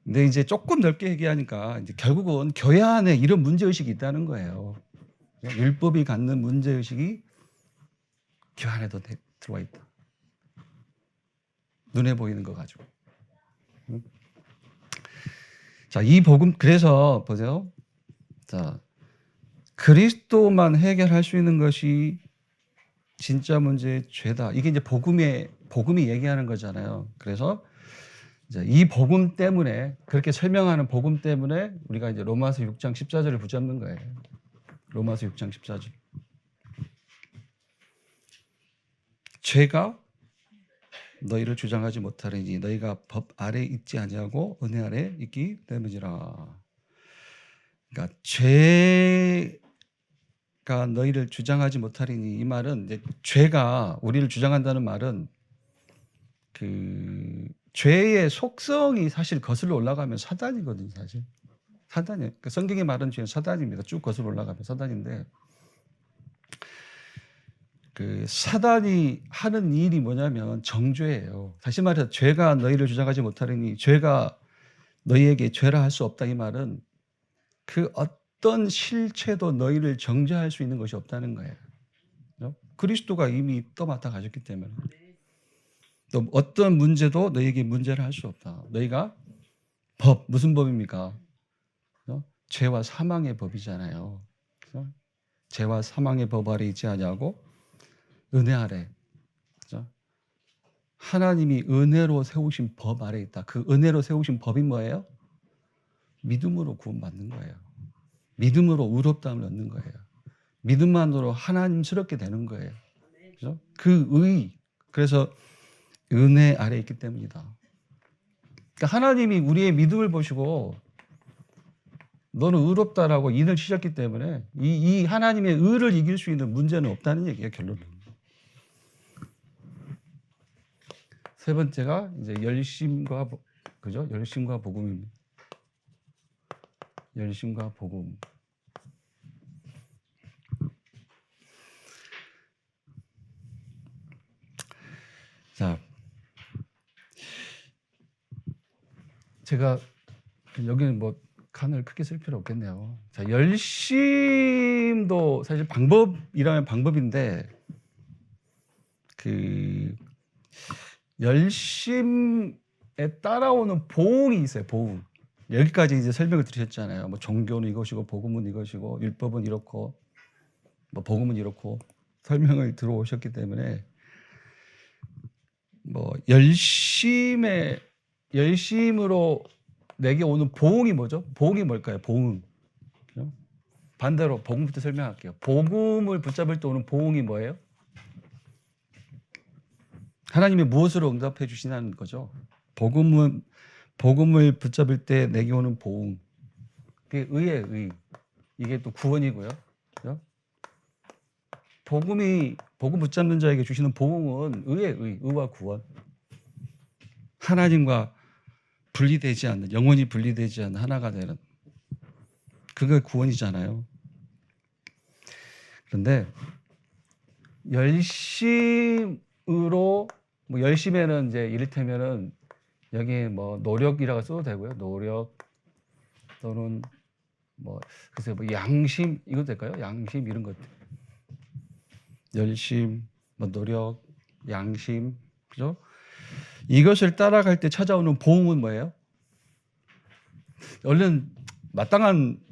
S1: 근데 이제 조금 넓게 얘기하니까 이제 결국은 교회 안에 이런 문제의식이 있다는 거예요. 율법이 갖는 문제의식이 교회 안에도 들어와 있다. 눈에 보이는 거 가지고. 자, 이 복음, 그래서 보세요. 자, 그리스도만 해결할 수 있는 것이 진짜 문제의 죄다. 이게 이제 복음이 얘기하는 거잖아요. 그래서 이제 이 복음 때문에, 그렇게 설명하는 복음 때문에 우리가 이제 로마서 6장 14절을 붙잡는 거예요. 로마서 6장 14절. 죄가 너희를 주장하지 못하리니 너희가 법 아래 있지 아니하고 은혜 아래 있기 때문이라. 그러니까 죄가 너희를 주장하지 못하리니, 이 말은 이제 죄가 우리를 주장한다는 말은 그 죄의 속성이 사실 거슬러 올라가면 사단이거든요. 사실 사단이에요. 그러니까 성경이 말하는 죄는 사단입니다. 쭉 거슬러 올라가면 사단인데, 그 사단이 하는 일이 뭐냐면 정죄예요. 다시 말해서 죄가 너희를 주장하지 못하리니 죄가 너희에게 죄라 할 수 없다. 이 말은 그 어떤 실체도 너희를 정죄할 수 있는 것이 없다는 거예요. 그리스도가 이미 떠맡아 가셨기 때문에 또 어떤 문제도 너희에게 문제를 할 수 없다. 너희가 법 무슨 법입니까? 죄와 사망의 법이잖아요. 죄와 사망의 법 아래 있지 아니하고 은혜 아래. 그죠? 하나님이 은혜로 세우신 법 아래 있다. 그 은혜로 세우신 법이 뭐예요? 믿음으로 구원받는 거예요. 믿음으로 의롭다함을 얻는 거예요. 믿음만으로 하나님스럽게 되는 거예요. 그죠? 그 의. 그래서 은혜 아래 있기 때문이다. 그러니까 하나님이 우리의 믿음을 보시고 너는 의롭다라고 인을 치셨기 때문에 이 하나님의 의를 이길 수 있는 문제는 없다는 얘기예요, 결론은. 세 번째가 이제 열심과 그죠? 열심과 복음입니다. 열심과 복음. 자, 제가 여기는 뭐 칸을 크게 쓸 필요 없겠네요. 자, 열심도 사실 방법이라면 방법인데 그 열심에 따라오는 보응이 있어요. 보응. 여기까지 이제 설명을 드리셨잖아요. 뭐 종교는 이것이고 복음은 이것이고 율법은 이렇고 뭐 복음은 이렇고 설명을 들어오셨기 때문에 뭐 열심으로 내게 오는 보응이 뭐죠? 보응이 뭘까요? 보응. 반대로 복음부터 설명할게요. 복음을 붙잡을 때 오는 보응이 뭐예요? 하나님이 무엇으로 응답해 주시냐는 거죠. 복음을 붙잡을 때 내게 오는 보응. 그게 의의 의. 이게 또 구원이고요. 그죠? 복음 붙잡는 자에게 주시는 보응은 의의 의, 의와 구원. 하나님과 분리되지 않는, 영원히 분리되지 않는 하나가 되는 그게 구원이잖아요. 그런데 열심으로 뭐 열심에는 이제 이를테면은 여기 뭐 노력이라고 써도 되고요. 노력 또는 뭐 글쎄 뭐 양심 이것도 될까요? 양심 이런 것들. 열심, 뭐 노력, 양심, 그죠? 이것을 따라갈 때 찾아오는 보응은 뭐예요? 얼른 마땅한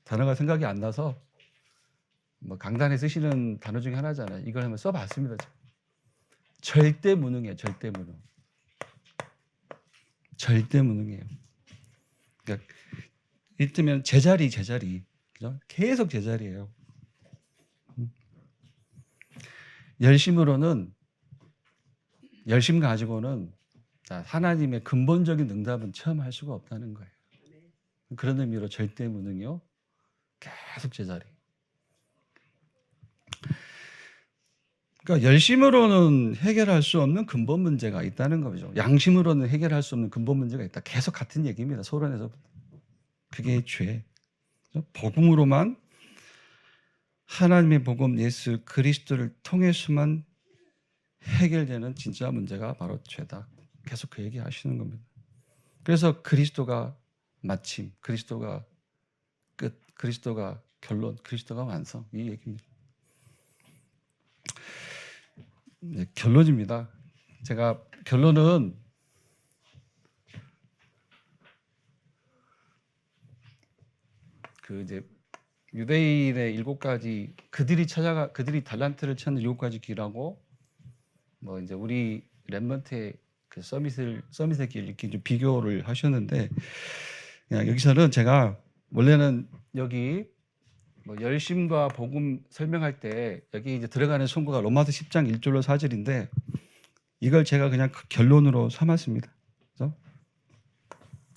S1: 단어가 생각이 안 나서 뭐 강단에 쓰시는 단어 중에 하나잖아요. 이걸 한번 써봤습니다. 절대 무능이에요. 절대 무능. 절대 무능이에요. 그러니까 이를테면 제자리, 그죠? 계속 제자리예요. 열심 가지고는 하나님의 근본적인 응답은 체험할 수가 없다는 거예요. 그런 의미로 절대 무능이요. 계속 제자리. 그러니까 열심으로는 해결할 수 없는 근본 문제가 있다는 거죠. 양심으로는 해결할 수 없는 근본 문제가 있다. 계속 같은 얘기입니다. 소론에서. 그게 죄. 복음으로만 하나님의 복음 예수 그리스도를 통해서만 해결되는 진짜 문제가 바로 죄다. 계속 그 얘기 하시는 겁니다. 그래서 그리스도가 마침, 그리스도가 끝, 그리스도가 결론, 그리스도가 완성 이 얘기입니다. 네, 결론입니다. 제가 결론은 그 이제 유대인의 7가지 그들이 달란트를 찾는 7가지 길하고 뭐 이제 우리 렘넌트의 그 서밋의 길 이렇게 좀 비교를 하셨는데 여기서는 제가 원래는 여기 뭐 열심과 복음 설명할 때 여기 이제 들어가는 송구가 로마서 10장 1절로 4절인데 이걸 제가 그냥 결론으로 삼았습니다. 그래서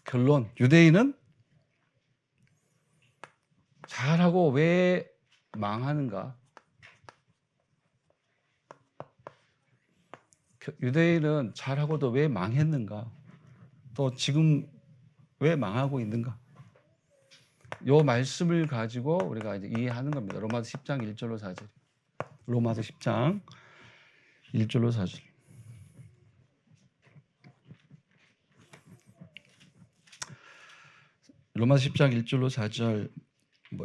S1: 결론 유대인은 잘하고 왜 망하는가? 유대인은 잘하고도 왜 망했는가? 또 지금 왜 망하고 있는가? 요 말씀을 가지고 우리가 이제 이해하는 겁니다. 로마서 10장 1절로 4절. 로마서 10장 1절로 4절. 로마서 10장 1절로 4절,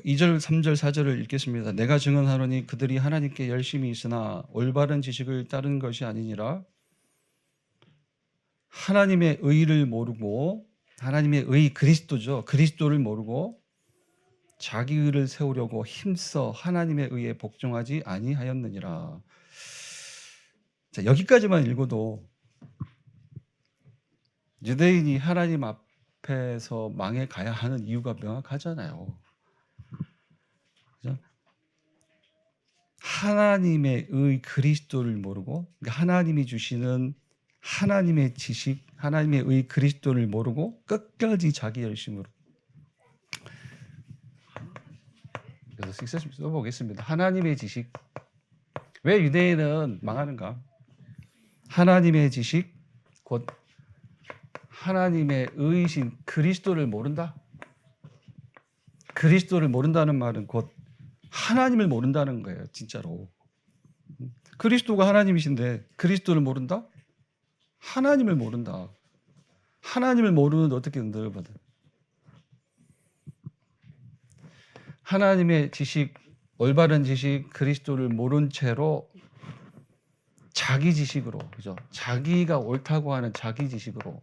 S1: 2절, 3절, 4절을 읽겠습니다. 내가 증언하노니 그들이 하나님께 열심히 있으나 올바른 지식을 따른 것이 아니니라. 하나님의 의를 모르고, 하나님의 의 그리스도죠. 그리스도를 모르고 자기 의를 세우려고 힘써 하나님의 의에 복종하지 아니하였느니라. 자, 여기까지만 읽어도 유대인이 하나님 앞에서 망해 가야 하는 이유가 명확하잖아요. 그죠? 하나님의 의 그리스도를 모르고, 그러니까 하나님이 주시는 하나님의 지식, 하나님의 의 그리스도를 모르고 끝까지 자기 열심으로. 그래서 써보겠습니다. 하나님의 지식. 왜 유대인은 망하는가? 하나님의 지식, 곧 하나님의 의이신 그리스도를 모른다. 그리스도를 모른다는 말은 곧 하나님을 모른다는 거예요. 진짜로. 그리스도가 하나님이신데 그리스도를 모른다? 하나님을 모른다. 하나님을 모르는데 어떻게 응답을 받아? 하나님의 지식, 올바른 지식, 그리스도를 모른 채로 자기 지식으로, 그죠? 자기가 옳다고 하는 자기 지식으로,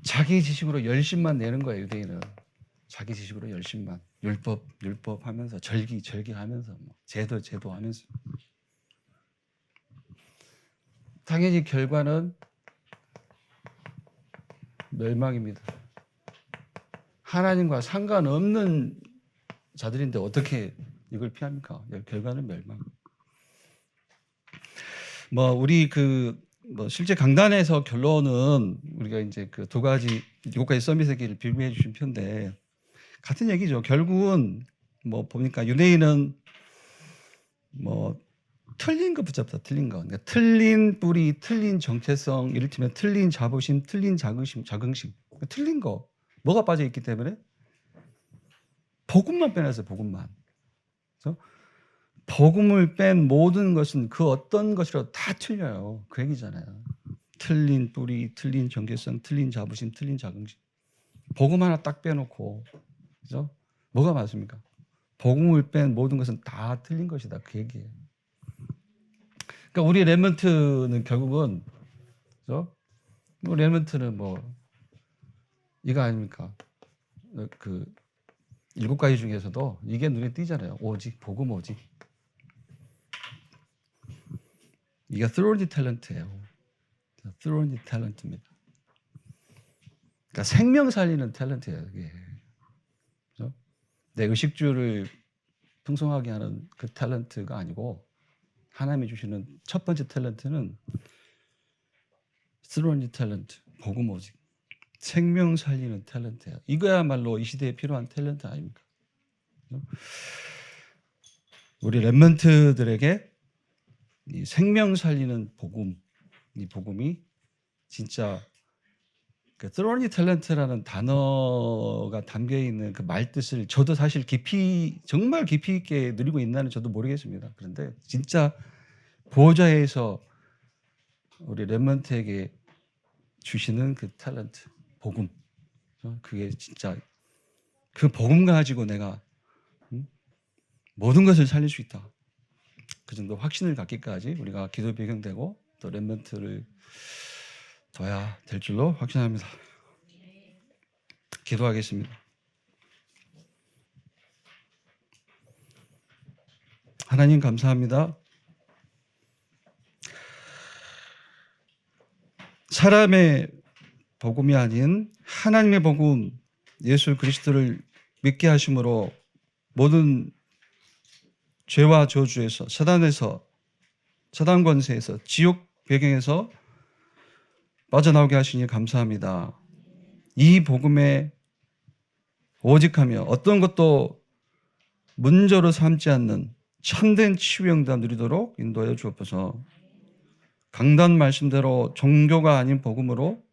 S1: 자기 지식으로 열심만 내는 거예요. 유대인은 자기 지식으로 열심만, 율법 하면서, 절기 하면서, 제도 하면서. 당연히 결과는 멸망입니다. 하나님과 상관없는 자들인데 어떻게 이걸 피합니까? 결과는 멸망. 우리 실제 강단에서 결론은 우리가 이제 그 두 가지, 7가지 서밋의 길을 비교해 주신 편인데 같은 얘기죠. 결국은 보니까 유대인은 틀린 거 붙잡다. 틀린 거. 그러니까 틀린 뿌리, 틀린 정체성, 이를테면 틀린 자부심, 틀린 자긍심. 그러니까 틀린 거. 뭐가 빠져 있기 때문에? 복음만 빼놨어요. 복음만. 그래서 복음을 뺀 모든 것은 그 어떤 것이라도 다 틀려요. 그 얘기잖아요. 틀린 뿌리, 틀린 정체성, 틀린 자부심, 틀린 자긍심. 복음 하나 딱 빼놓고, 그죠? 뭐가 맞습니까? 복음을 뺀 모든 것은 다 틀린 것이다. 그 얘기예요. 그러니까 우리 렘넌트는 결국은, 그죠? 렘넌트는 이거 아닙니까? 그 7가지 중에서도 이게 눈에 띄잖아요. 오직, 복음 오직. 이게 through 탤런트예요. through 탤런트입니다. 그러니까 생명 살리는 탤런트예요. 이게. 그렇죠? 내 의식주를 풍성하게 하는 그 탤런트가 아니고 하나님이 주시는 첫 번째 탤런트는 through 탤런트, 복음 오직. 생명 살리는 탤런트예요. 이거야말로 이 시대에 필요한 탤런트 아닙니까? 우리 렘넌트들에게 이 생명 살리는 복음, 이 복음이 진짜 그 through 탤런트라는 단어가 담겨 있는 그 말 뜻을 저도 사실 정말 깊이 있게 누리고 있나는 저도 모르겠습니다. 그런데 진짜 보호자에서 우리 렘넌트에게 주시는 그 탤런트, 복음. 그게 진짜 그 복음 가지고 내가 모든 것을 살릴 수 있다. 그 정도 확신을 갖기까지 우리가 기도 배경되고 또 렘넌트를 둬야 될 줄로 확신합니다. 기도하겠습니다. 하나님 감사합니다. 사람의 복음이 아닌 하나님의 복음, 예수 그리스도를 믿게 하심으로 모든 죄와 저주에서, 사단 권세에서, 지옥 배경에서 빠져나오게 하시니 감사합니다. 이 복음에 오직하며 어떤 것도 문제로 삼지 않는 참된 치유 응답 누리도록 인도하여 주옵소서. 강단 말씀대로 종교가 아닌 복음으로,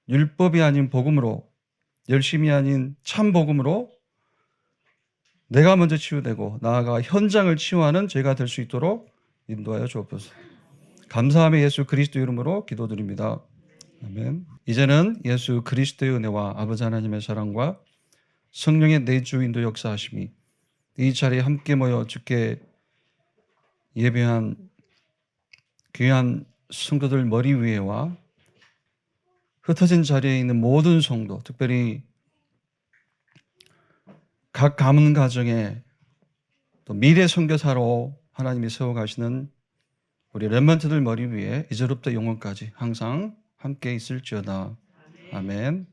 S1: 율법이 아닌 복음으로, 열심이 아닌 참 복음으로 내가 먼저 치유되고 나아가 현장을 치유하는 제가 될 수 있도록 인도하여 주옵소서. 감사하며 예수 그리스도 이름으로 기도드립니다. 아멘. 이제는 예수 그리스도의 은혜와 아버지 하나님의 사랑과 성령의 내주 인도 역사하심이 이 자리에 함께 모여 주께 예배한 귀한 성도들 머리 위에와 흩어진 자리에 있는 모든 성도, 특별히 각 가문 가정에 또 미래 선교사로 하나님이 세워가시는 우리 렘넌트들 머리 위에 이제로부터 영원까지 항상 함께 있을지어다. 아멘.